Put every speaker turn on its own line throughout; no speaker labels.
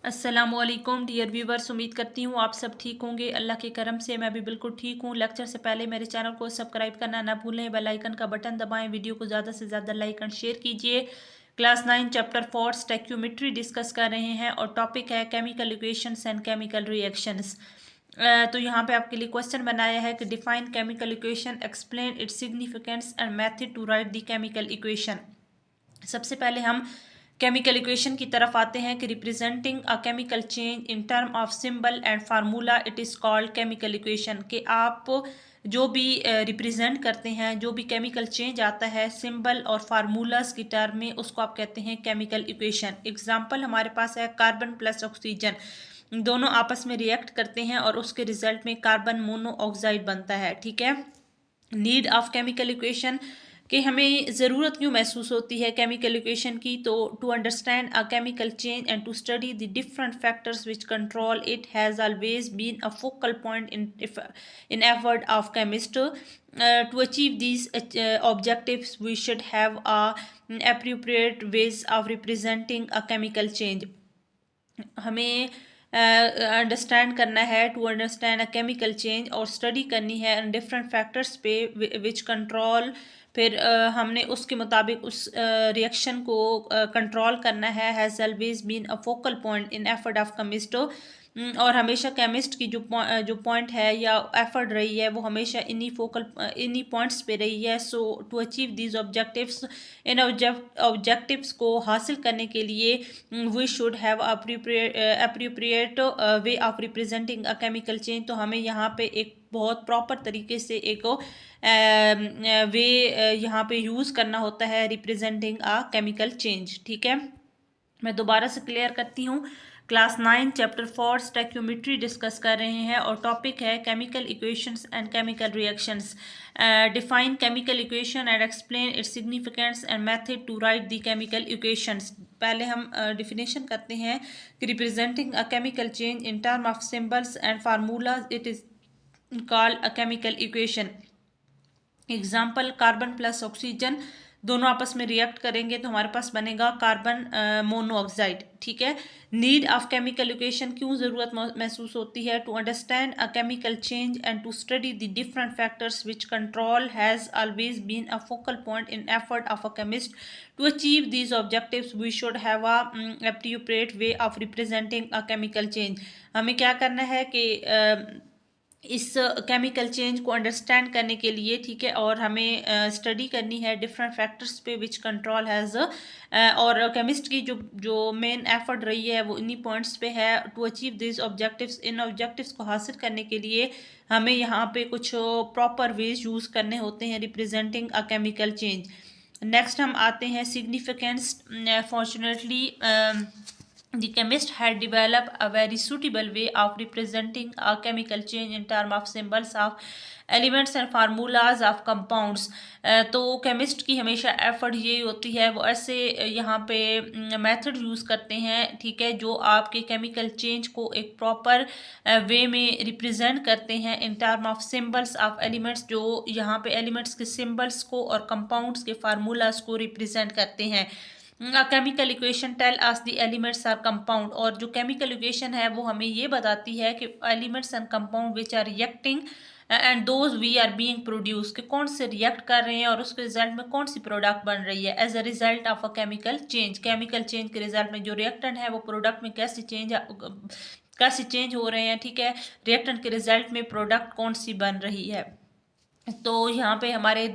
अस्सलामुअलैकुम dear viewers, उम्मीद करती हूँ आप सब ठीक होंगे। अल्लाह के करम से मैं भी बिल्कुल ठीक हूँ। लेक्चर से पहले मेरे चैनल को सब्सक्राइब करना ना भूलें, बेल आइकन का बटन दबाएं, वीडियो को ज़्यादा से ज़्यादा लाइक एंड शेयर कीजिए। क्लास 9 चैप्टर 4 स्टैक्योमेट्री डिस्कस कर रहे हैं और टॉपिक है chemical equations and chemical reactions. तो यहाँ पे आपके लिए क्वेश्चन बनाया है कि define chemical equation, explain its significance and method to write the chemical equation. सबसे पहले हम केमिकल इक्वेशन की तरफ आते हैं कि representing a chemical change in term of symbol and formula it is called chemical equation. कि आप जो भी रिप्रेजेंट करते हैं, जो भी केमिकल चेंज आता है सिंबल और फार्मूलाज की टर्म में, उसको आप कहते हैं केमिकल इक्वेशन। एग्जांपल हमारे पास है कार्बन प्लस ऑक्सीजन, दोनों आपस में रिएक्ट करते हैं और उसके रिजल्ट में कार्बन मोनोऑक्साइड बनता है। ठीक है। नीड ऑफ केमिकल इक्वेशन, कि हमें ज़रूरत क्यों महसूस होती है केमिकल इक्वेशन की। तो to understand a chemical change and to study the different factors which control it has always been a focal point in effort of chemist. To achieve these objectives, we should have appropriate ways of representing a chemical change. हमें understand करना है, to understand a chemical change, और study करनी है different factors पे which control. फिर हमने उसके मुताबिक उस रिएक्शन को कंट्रोल करना है। Has always been a focal point in effort of chemist. और हमेशा केमिस्ट की जो पॉइंट है या एफर्ट रही है वो हमेशा इन्हीं पॉइंट्स पे रही है। So to achieve these objectives, इन ऑब्जेक्टिव्स को हासिल करने के लिए we should have appropriate way of representing a chemical change. तो हमें यहाँ पे एक बहुत प्रॉपर तरीके से एक वे यहाँ पे यूज़ करना होता है रिप्रेजेंटिंग अ केमिकल चेंज। ठीक है, मैं दोबारा से क्लियर करती हूँ। क्लास 9 चैप्टर 4 स्टैक्योमेट्री डिस्कस कर रहे हैं और टॉपिक है chemical equations and chemical reactions. Define chemical equation and explain its significance and method to write the chemical equations. पहले हम डिफिनेशन करते हैं कि representing a chemical change in term of symbols and formulas it is called a chemical equation. Example carbon plus oxygen, दोनों आपस में react करेंगे तो हमारे पास बनेगा कार्बन मोनोऑक्साइड। ठीक है। नीड ऑफ केमिकल इक्वेशन, क्यों ज़रूरत महसूस होती है। To understand a chemical change and to study the different factors which control has always been a focal point in effort of a chemist. To achieve these objectives we should have a appropriate way of representing a chemical change. हमें क्या करना है कि इस chemical change को understand करने के लिए, ठीक है, और हमें स्टडी करनी है डिफरेंट फैक्टर्स पे विच कंट्रोल हैज़, और केमिस्ट की जो जो मेन एफर्ट रही है वो इन्हीं पॉइंट्स पे है। टू अचीव दिस ऑब्जेक्टिव्स, इन ऑब्जेक्टिव्स को हासिल करने के लिए हमें यहाँ पे कुछ प्रॉपर वेज यूज़ करने होते हैं representing a chemical change. Next हम आते हैं significance. Fortunately the chemist had developed a very suitable way of representing a chemical change in terms of symbols of elements and formulas of compounds. तो chemist की हमेशा effort ये होती है, वो ऐसे यहाँ पे मेथड यूज़ करते हैं, ठीक है, जो आपके केमिकल चेंज को एक प्रॉपर वे में रिप्रेजेंट करते हैं इन term of symbols of elements, जो यहाँ पे एलिमेंट्स के सिंबल्स को और कंपाउंड्स के फार्मूलाज को रिप्रेजेंट करते हैं। Chemical equation tell us the elements are compound, और जो केमिकल इक्वेशन है वो हमें ये बताती है कि elements and compound which are reacting and those we are being produce, के कौन से रिएक्ट कर रहे हैं और उसके रिजल्ट में कौन सी प्रोडक्ट बन रही है as a result of a chemical change. Chemical change के रिजल्ट में जो रिएक्टेंट है वो प्रोडक्ट में कैसे चेंज हो रहे हैं, ठीक है, रिएक्टेंट के रिजल्ट में प्रोडक्ट कौन सी बन रही है। तो यहाँ पे हमारे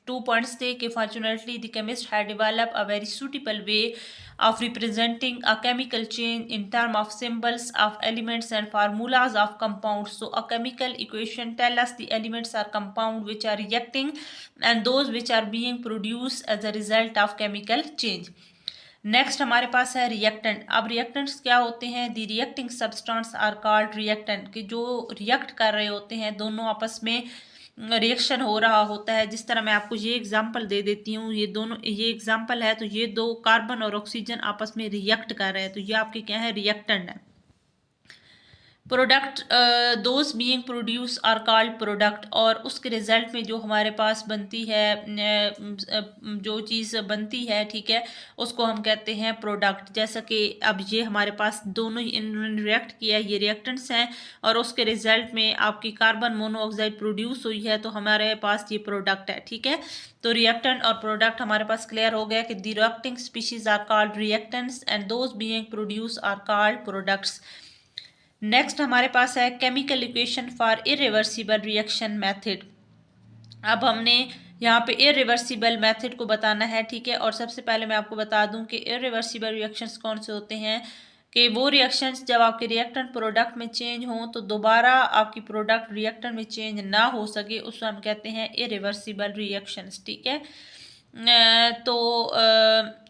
2 पॉइंट्स थे कि fortunately the chemist had develop a very suitable way of representing a chemical change in terms of symbols of elements and formulas of compounds. So a chemical equation tell us the elements are compound which are reacting and those which are being produced as a result of chemical change. Next हमारे पास है reactant. अब reactants क्या होते हैं। The reacting substance are called reactant, कि जो react कर रहे होते हैं, दोनों आपस में रिएक्शन हो रहा होता है। जिस तरह मैं आपको ये एग्जांपल दे देती हूँ, ये एग्जांपल है, तो ये दो कार्बन और ऑक्सीजन आपस में रिएक्ट कर रहे हैं, तो ये आपके क्या है, रिएक्टेंट है। Product those being produce are called product, और उसके रिजल्ट में जो हमारे पास बनती है जो चीज़ बनती है, ठीक है, उसको हम कहते हैं प्रोडक्ट। जैसा कि अब ये हमारे पास दोनों इन्होंने रिएक्ट किया, ये रिएक्टेंट्स हैं, और उसके रिजल्ट में आपकी कार्बन मोनोऑक्साइड प्रोड्यूस हुई है, तो हमारे पास ये प्रोडक्ट है, ठीक है। तो रिएक्टेंट और प्रोडक्ट हमारे पास क्लियर हो गया कि the reacting species are called reactants and those being produce are called products. Next हमारे पास है chemical equation for irreversible reaction method. अब हमने यहाँ पे इरिवर्सिबल मेथड को बताना है, ठीक है। और सबसे पहले मैं आपको बता दूं कि इरिवर्सिबल रिएक्शंस कौन से होते हैं, कि वो रिएक्शंस जब आपके रिएक्टेंट प्रोडक्ट में चेंज हों तो दोबारा आपकी प्रोडक्ट रिएक्टेंट में चेंज ना हो सके, उसको हम कहते हैं इरिवर्सिबल रिएक्शंस, ठीक है। तो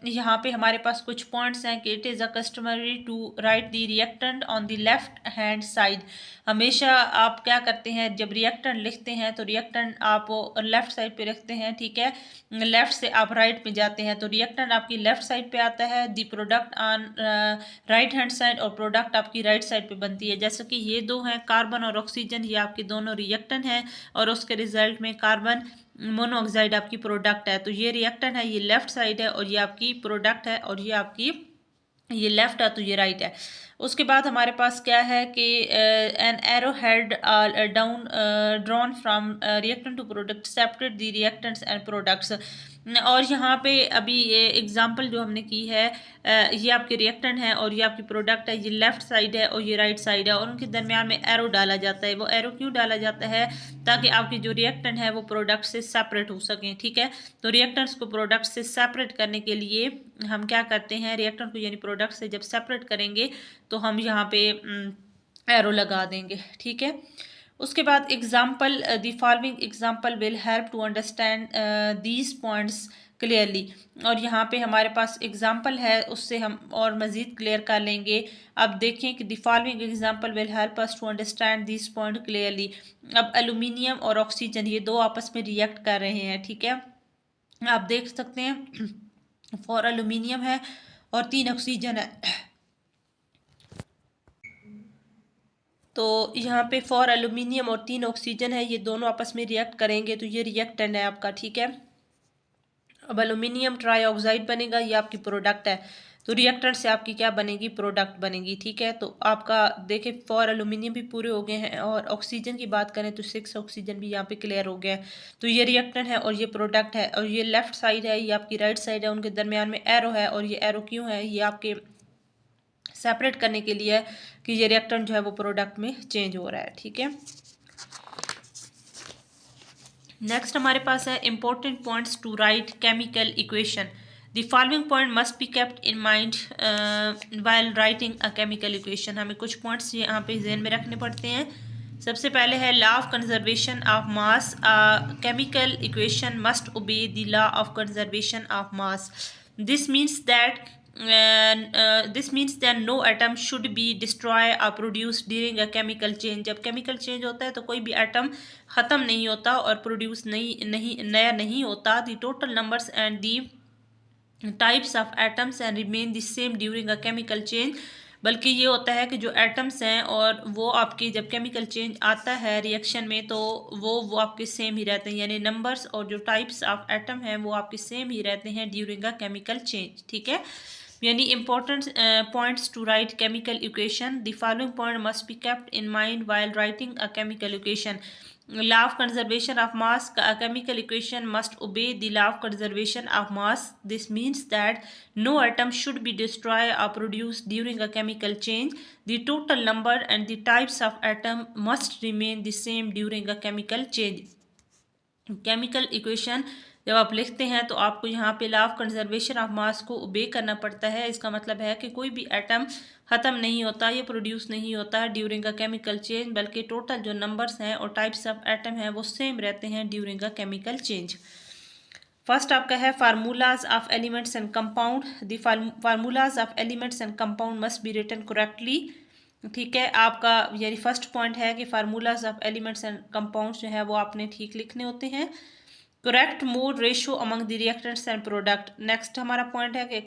यहाँ पे हमारे पास कुछ पॉइंट्स हैं कि it is a customary to write the reactant on the left hand side. हमेशा आप क्या करते हैं, जब रिएक्टेंट लिखते हैं तो रिएक्टेंट आप लेफ्ट साइड पे रखते हैं, ठीक है। लेफ्ट से आप राइट में जाते हैं तो रिएक्टेंट आपकी लेफ्ट साइड पे आता है, the product on right hand side, और प्रोडक्ट आपकी राइट साइड पे बनती है। जैसे कि ये दो हैं, कार्बन और ऑक्सीजन, ये आपके दोनों रिएक्टेंट हैं, और उसके रिजल्ट में कार्बन मोनोऑक्साइड आपकी प्रोडक्ट है। तो ये रिएक्टेंट है, ये लेफ्ट साइड है, और ये आपकी प्रोडक्ट है, और ये आपकी ये लेफ्ट है तो ये राइट है। उसके बाद हमारे पास क्या है कि an arrow head down drawn from reactant to product separate the reactants and products. और यहाँ पे अभी ये एग्जांपल जो हमने की है, ये आपके रिएक्टेंट है और ये आपकी प्रोडक्ट है, ये लेफ्ट साइड है और ये राइट साइड है, और उनके दरमियान में एरो डाला जाता है। वो एरो क्यों डाला जाता है, ताकि आपकी जो रिएक्टेंट है वो प्रोडक्ट से सेपरेट हो सकें, ठीक है। तो रिएक्टेंट्स को प्रोडक्ट से सेपरेट करने के लिए हम क्या करते हैं, रिएक्टेंट को यानी प्रोडक्ट से जब सेपरेट करेंगे तो हम यहाँ पे एरो लगा देंगे, ठीक है। उसके बाद example, the following example will help to understand these points clearly. और यहाँ पे हमारे पास एग्जाम्पल है, उससे हम और मज़ीद क्लियर कर लेंगे। अब देखें कि the following example will help us to understand this point clearly. अब एल्यूमिनियम और ऑक्सीजन ये दो आपस में रिएक्ट कर रहे हैं, ठीक है। आप देख सकते हैं 4 एल्यूमिनियम है और 3 ऑक्सीजन है। तो यहाँ पे 4 एल्यूमिनियम और 3 ऑक्सीजन है, ये दोनों आपस में रिएक्ट करेंगे तो ये रिएक्टेंट है आपका, ठीक है। अब एल्यूमिनियम ट्राईऑक्साइड बनेगा, ये आपकी प्रोडक्ट है, तो रिएक्टेंट से आपकी क्या बनेगी, प्रोडक्ट बनेगी, ठीक है। तो आपका देखें 4 एल्यूमिनियम भी पूरे हो गए हैं, और ऑक्सीजन की बात करें तो 6 ऑक्सीजन भी यहाँ पे क्लियर हो गया है। तो ये रिएक्टेंट है और ये प्रोडक्ट है, और ये लेफ्ट साइड है, ये आपकी राइट साइड है, उनके दरमियान में एरो है, और ये एरो क्यों है, ये आपके सेपरेट करने के लिए कि ये रिएक्टेंट जो है वो प्रोडक्ट में चेंज हो रहा है, ठीक है। नेक्स्ट हमारे पास है important points to write chemical equation. The following point must be kept in mind while writing a chemical equation. हमें कुछ पॉइंट्स यहाँ पे ध्यान में रखने पड़ते हैं। सबसे पहले है law of conservation of mass. Chemical equation must obey the law of conservation of mass. This means that no atom should be destroyed or produced during a chemical change। जब केमिकल चेंज होता है तो कोई भी atom ख़त्म नहीं होता और प्रोड्यूस नया नहीं होता। The total numbers and the types of atoms and remain the same during a chemical change. बल्कि ये होता है कि जो एटम्स हैं और वो आपकी जब केमिकल चेंज आता है रिएक्शन में तो वो आपके सेम ही रहते हैं, यानी नंबर्स और जो टाइप्स ऑफ एटम हैं वो आपके सेम ही रहते हैं ड्यूरिंग अ केमिकल चेंज, ठीक है। यानी important points to write chemical equation. The following point must be kept in mind while writing a chemical equation. Law of conservation of mass. A chemical equation must obey the law of conservation of mass. This means that no atom should be destroyed or produced during a chemical change. The total number and the types of atom must remain the same during a chemical change. Chemical equation जब आप लिखते हैं तो आपको यहाँ पे law of conservation of mass को ओबे करना पड़ता है। इसका मतलब है कि कोई भी एटम ख़त्म नहीं होता, ये प्रोड्यूस नहीं होता ड्यूरिंग अ केमिकल चेंज, बल्कि टोटल जो नंबर्स हैं और टाइप्स ऑफ एटम हैं वो सेम रहते हैं during a chemical change. First आपका है formulas of elements and compound. The formulas of elements and compound must be written correctly, ठीक है। आपका यानी फर्स्ट पॉइंट है कि formulas of elements and compounds जो है वो आपने ठीक लिखने होते हैं। Correct mole ratio among the reactants and product. Next हमारा पॉइंट है कि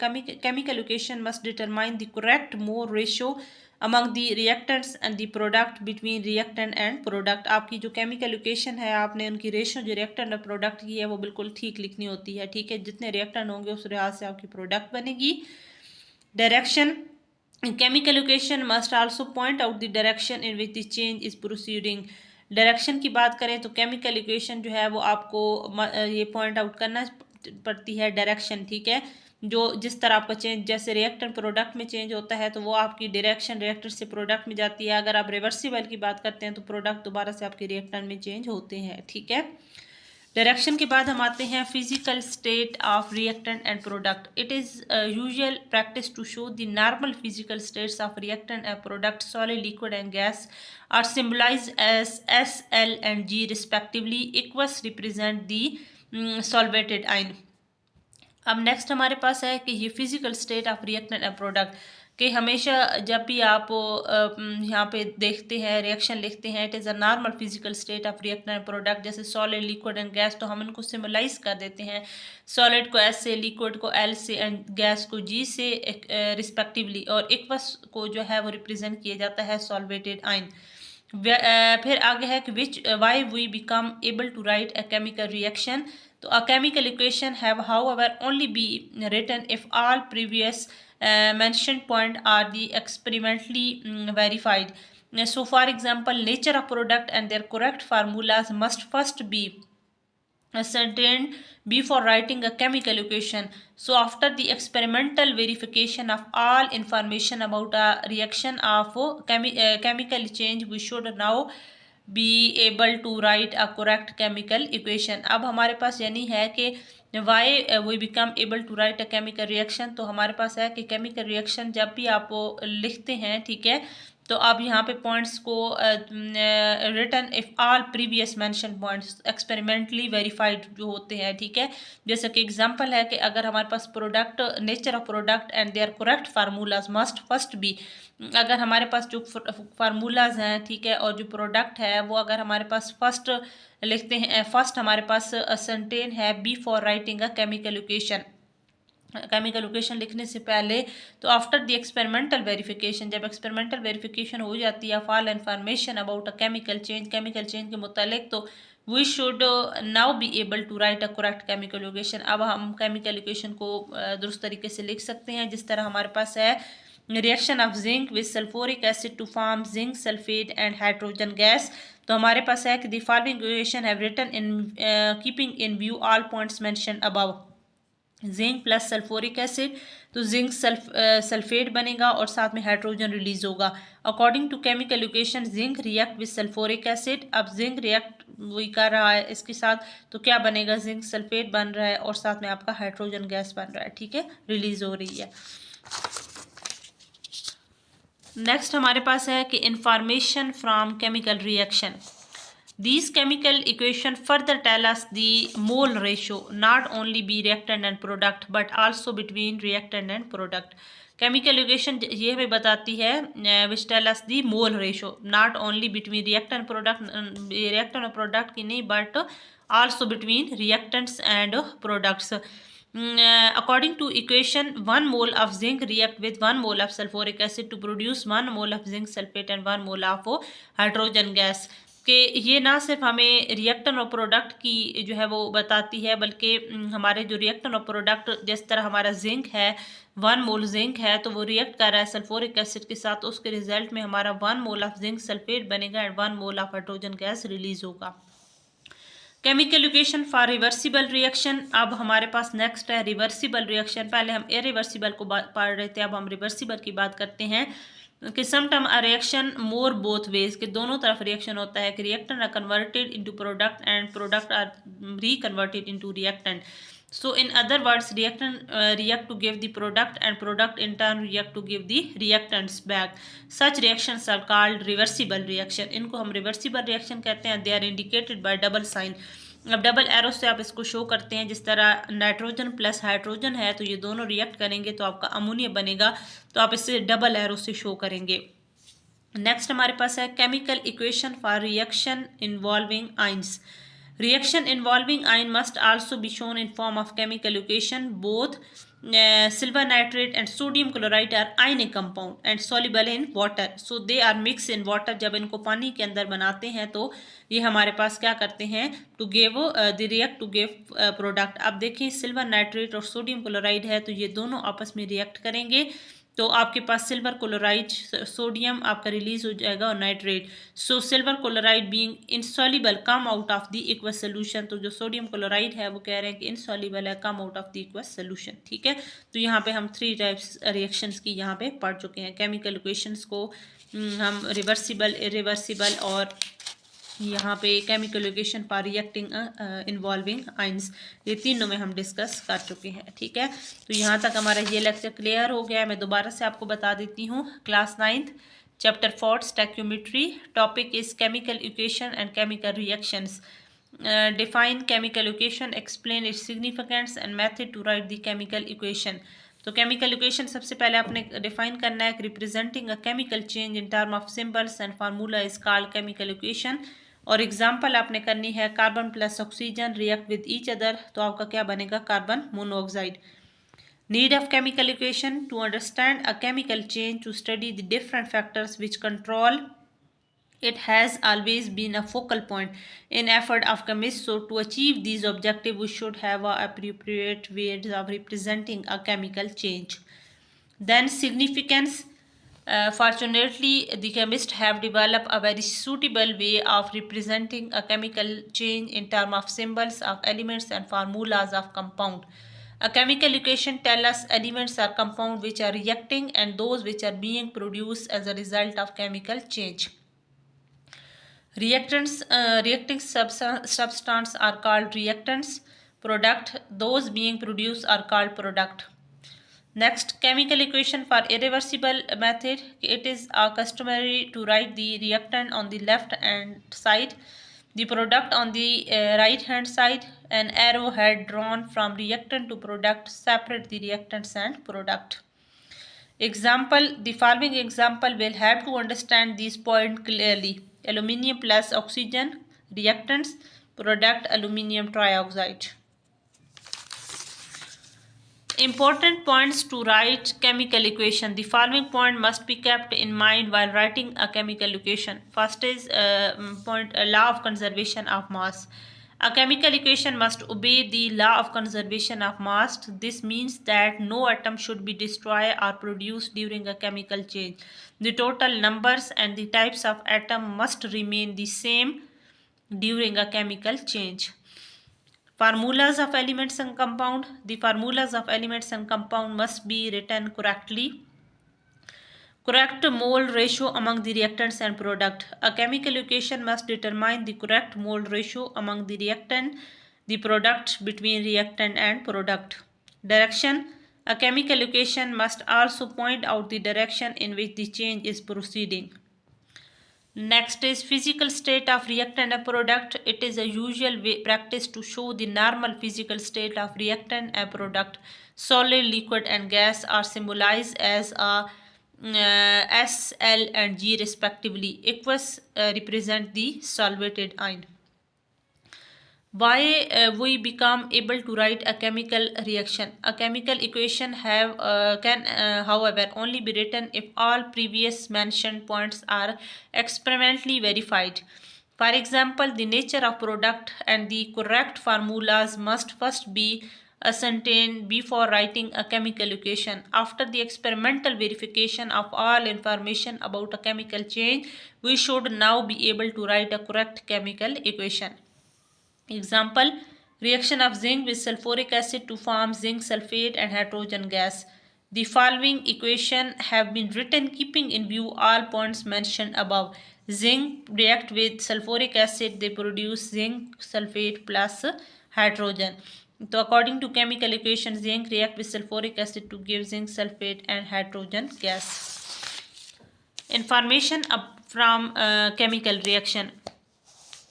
chemical equation must determine the correct mole ratio among the reactants and the product between reactant and product. आपकी जो केमिकल इक्वेशन है आपने उनकी रेशो जो reactant और प्रोडक्ट की है वो बिल्कुल ठीक लिखनी होती है, ठीक है। जितने रिएक्टेंट होंगे उस लिहाज से आपकी प्रोडक्ट बनेगी। Direction chemical equation must also point out the direction in which the change is proceeding. Direction की बात करें तो केमिकल इक्वेशन जो है वो आपको ये पॉइंट आउट करना पड़ती है डायरेक्शन, ठीक है। जो जिस तरह आपका चेंज जैसे रिएक्टेंट प्रोडक्ट में चेंज होता है तो वो आपकी डायरेक्शन रिएक्टर से प्रोडक्ट में जाती है। अगर आप रिवर्सिबल की बात करते हैं तो प्रोडक्ट दोबारा से आपके रिएक्टेंट में चेंज होते हैं, ठीक है। डायरेक्शन के बाद हम आते हैं physical state of reactant and product. It is usual practice to show the normal physical states of reactant and product solid liquid and gas are symbolised as S, L and G respectively. Aqueous represent the solvated ion. अब next हमारे पास है कि ये physical state of reactant and product कि हमेशा जब भी आप यहाँ पे देखते हैं रिएक्शन लिखते हैं it is a normal physical state of reactant and product. जैसे सॉलिड लिक्विड एंड गैस तो हम इनको सिम्बलाइज कर देते हैं, सॉलिड को S से, लिक्विड को L से एंड गैस को G से रिस्पेक्टिवली, और एक्वस को जो है वो रिप्रेजेंट किया जाता है सॉल्वेटेड आयन। फिर आगे है कि which why we become able to write a chemical reaction. तो a chemical equation have however only be written if all previous mentioned point are the experimentally verified. So for example, nature of product and their correct formulas must first be ascertained before writing a chemical equation. So after the experimental verification of all information about a reaction of chemical change, we should now be able to write a correct chemical equation. अब हमारे पास यानी है कि why we become able to write a chemical reaction। तो हमारे पास है कि chemical reaction जब भी आप लिखते हैं, ठीक है, तो आप यहाँ पे पॉइंट्स को written if all previous mention points experimentally verified जो होते हैं, ठीक है। जैसे कि एग्जांपल है कि अगर हमारे पास product nature of product and their correct formulas must first be. अगर हमारे पास जो फार्मूलाज हैं, ठीक है, और जो प्रोडक्ट है वो अगर हमारे पास फर्स्ट लिखते हैं, फर्स्ट हमारे पास असरटेन है be for writing a chemical equation, chemical equation लिखने से पहले, तो आफ्टर द एक्सपेरिमेंटल वेरिफिकेशन, जब एक्सपेरिमेंटल वेरिफिकेशन हो जाती है full information about a chemical change के मुतालिक, तो we should now be able to write a correct chemical equation. अब हम केमिकल इक्वेशन को दुरुस्त तरीके से लिख सकते हैं, जिस तरह हमारे पास है reaction of zinc with sulphuric acid to form zinc sulphate and hydrogen gas. तो हमारे पास है कि the following equation have written in keeping in view all points mentioned above. Zinc plus sulphuric acid, तो जिंक सल्फेट बनेगा और साथ में हाइड्रोजन रिलीज होगा। According to chemical equation zinc react with sulphuric acid. अब जिंक रिएक्ट वही कर रहा है इसके साथ, तो क्या बनेगा, जिंक सल्फेट बन रहा है और साथ में आपका हाइड्रोजन गैस बन रहा है, ठीक है, रिलीज हो रही है। नेक्स्ट हमारे पास है कि information from chemical reaction. These chemical equation further tell us the mole ratio not only be reactant and product but also between reactant and product। chemical equation ये हमें बताती है which tell us the mole ratio not only between reactant and product, reactant और product की नहीं but also between reactants and products। According to equation 1 mole of zinc react with 1 mole of sulfuric acid to produce 1 mole of zinc sulfate and 1 mole of hydrogen gas। कि ये ना सिर्फ हमें reactant और product की जो है वो बताती है, बल्कि हमारे जो रिएक्टेंट और प्रोडक्ट जिस तरह हमारा जिंक है 1 मोल जिंक है तो वो रिएक्ट कर रहा है सल्फ्यूरिक एसिड के साथ, तो उसके रिजल्ट में हमारा 1 मोल ऑफ जिंक सल्फेट बनेगा and 1 mole of hydrogen gas release होगा। Chemical equation for reversible reaction. अब हमारे पास नेक्स्ट है रिवर्सिबल रिएक्शन। पहले हम इरिवर्सिबल को पढ़ रहे थे, अब हम रिवर्सिबल की बात करते हैं कि sometime a reaction more both ways, कि दोनों तरफ रिएक्शन होता है कि reactant are converted into product and product are reconverted into reactant. So in other words, reactant react to give the product and product in turn react to give the reactants back. Such reactions are called reversible reaction. इनको हम reversible reaction कहते हैं। They are indicated by double sign। अब double arrow से आप इसको show करते हैं, जिस तरह नाइट्रोजन प्लस हाइड्रोजन है तो ये दोनों रिएक्ट करेंगे तो आपका अमोनिया बनेगा, तो आप इसे डबल एरो से शो करेंगे। नेक्स्ट हमारे पास है chemical equation for reaction involving ions. Reaction involving ion must also be shown in form of chemical equation. Both silver nitrate and sodium chloride are ionic compound and soluble in water. So they are mixed in water. जब इनको पानी के अंदर बनाते हैं तो ये हमारे पास क्या करते हैं, to give the react to give product. अब देखिए सिल्वर नाइट्रेट और सोडियम क्लोराइड है तो ये दोनों आपस में रिएक्ट करेंगे तो आपके पास सिल्वर क्लोराइड सोडियम आपका रिलीज हो जाएगा और nitrate. So silver chloride being insoluble come out of the aqueous solution. तो जो सोडियम क्लोराइड है वो कह रहे हैं कि इनसॉल्युबल है, come out of the aqueous solution. ठीक है, तो यहाँ पे हम 3 टाइप्स रिएक्शंस की यहाँ पे पढ़ चुके हैं. केमिकल इक्वेशंस को हम रिवर्सिबल, इरिवर्सिबल और यहाँ पे chemical equation for reacting involving ions, ये तीनों में हम डिस्कस कर चुके हैं. ठीक है, तो यहाँ तक हमारा ये लेक्चर क्लियर हो गया. मैं दोबारा से आपको बता देती हूँ. Class 9th chapter 4 stoichiometry. Topic is chemical equation and chemical reactions. Define chemical equation, explain its significance and method to write the chemical equation. तो केमिकल इक्वेशन सबसे पहले आपने डिफाइन करना है. Representing a chemical change in term of symbols and formula is called chemical equation. और example आपने करनी है carbon plus oxygen react with each other, तो आपका क्या बनेगा, carbon monoxide. Need of chemical equation to understand a chemical change, to study the different factors which control it has always been a focal point in effort of chemists. So to achieve these objectives we should have a appropriate ways of representing a chemical change. Then significance. Fortunately the chemists have developed a very suitable way of representing a chemical change in terms of symbols of elements and formulas of compound. A chemical equation tells us elements are compound which are reacting and those which are being produced as a result of chemical change. Reactants, reacting substance are called reactants. Product, those being produced are called product. Next, chemical equation for irreversible method. It is customary to write the reactant on the left hand side, the product on the right hand side. An arrow head drawn from reactant to product separate the reactants and product. Example, the following example will help to understand these points clearly. Aluminium plus oxygen, reactants, product aluminium trioxide. Important points to write chemical equation. The following point must be kept in mind while writing a chemical equation. First is law of conservation of mass. A chemical equation must obey the law of conservation of mass. This means that no atom should be destroyed or produced during a chemical change. The total numbers and the types of atom must remain the same during a chemical change. Formulas of elements and compound. The formulas of elements and compound must be written correctly. Correct mole ratio among the reactants and product. A chemical equation must determine the correct mole ratio among the reactant, the product, between reactant and product. Direction. A chemical equation must also point out the direction in which the change is proceeding. Next is physical state of reactant and product. It is a usual practice to show the normal physical state of reactant and product. Solid, liquid and gas are symbolized as a S, L and G respectively. Aqueous represent the solvated ion. Why we become able to write a chemical reaction? A chemical equation can however only be written if all previous mentioned points are experimentally verified. For example, the nature of product and the correct formulas must first be ascertained before writing a chemical equation. After the experimental verification of all information about a chemical change, we should now be able to write a correct chemical equation. Example, reaction of zinc with sulfuric acid to form zinc sulfate and hydrogen gas. The following equation have been written keeping in view all points mentioned above. Zinc react with sulfuric acid, they produce zinc sulfate plus hydrogen. So according to chemical equation, zinc react with sulfuric acid to give zinc sulfate and hydrogen gas. Information from chemical reaction.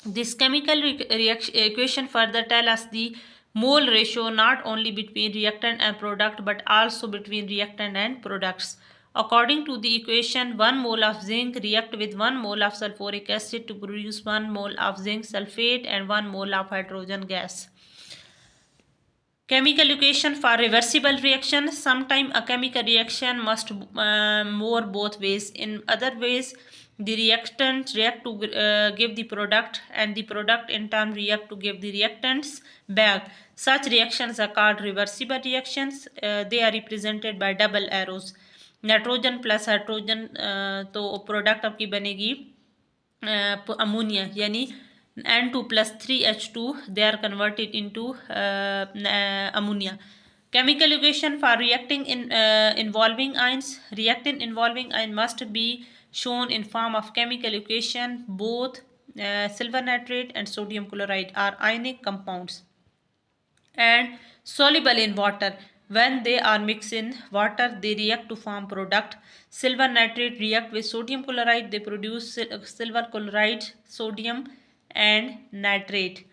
This chemical equation further tells us the mole ratio not only between reactant and product but also between reactant and products. According to the equation, 1 mole of zinc react with 1 mole of sulfuric acid to produce 1 mole of zinc sulfate and 1 mole of hydrogen gas. Chemical equation for reversible reaction. Sometime a chemical reaction must more both ways. In other ways, the reactants react to give the product, and the product in turn react to give the reactants back. Such reactions are called reversible reactions. They are represented by double arrows. Nitrogen plus hydrogen तो product आपकी बनेगी ammonia, यानी N2 plus 3H2 they are converted into ammonia. Chemical equation for reacting in involving ions. Reactant involving ion must be shown in form of chemical equation. Both silver nitrate and sodium chloride are ionic compounds and soluble in water. When they are mixed in water, they react to form product. Silver nitrate react with sodium chloride. They produce silver chloride, sodium and nitrate.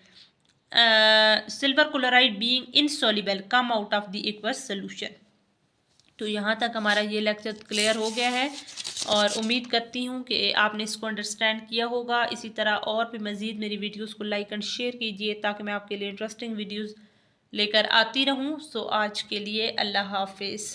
Silver chloride being insoluble come out of the aqueous solution. तो यहाँ तक हमारा ये lecture clear हो गया है और उम्मीद करती हूँ कि आपने इसको अंडरस्टैंड किया होगा। इसी तरह और भी मज़ीद मेरी वीडियोस को लाइक एंड शेयर कीजिए ताकि मैं आपके लिए इंटरेस्टिंग वीडियोस लेकर आती रहूँ। सो आज के लिए अल्लाह हाफिज़।